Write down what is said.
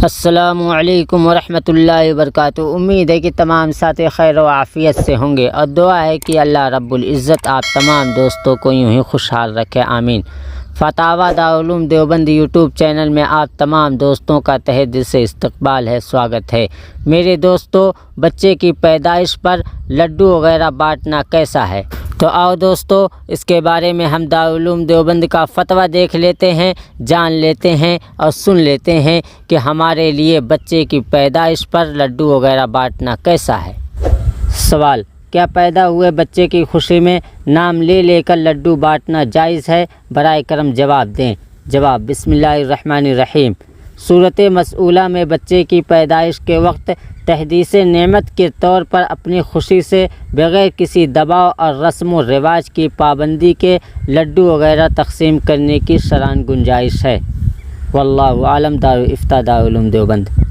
السلام علیکم ورحمۃ اللہ وبرکاتہ۔ امید ہے کہ تمام ساتھی خیر و عافیت سے ہوں گے اور دعا ہے کہ اللہ رب العزت آپ تمام دوستوں کو یوں ہی خوشحال رکھے، آمین۔ فتاوی دارالعلوم دیوبند یوٹیوب چینل میں آپ تمام دوستوں کا تہہ دل سے استقبال ہے، سواگت ہے۔ میرے دوستو، بچے کی پیدائش پر لڈو وغیرہ بانٹنا کیسا ہے؟ تو آؤ دوستو، اس کے بارے میں ہم دارالعلوم دیوبند کا فتویٰ دیکھ لیتے ہیں، جان لیتے ہیں اور سن لیتے ہیں کہ ہمارے لیے بچے کی پیدائش پر لڈو وغیرہ بانٹنا کیسا ہے۔ سوال: کیا پیدا ہوئے بچے کی خوشی میں نام لے کر لڈو بانٹنا جائز ہے؟ برائے کرم جواب دیں۔ جواب: بسم اللہ الرحمن الرحیم۔ صورت مسئولہ میں بچے کی پیدائش کے وقت تحدیث نعمت کے طور پر اپنی خوشی سے بغیر کسی دباؤ اور رسم و رواج کی پابندی کے لڈو وغیرہ تقسیم کرنے کی شرعاً گنجائش ہے۔ واللہ عالم۔ دارالفتہ دارالعلوم دیوبند۔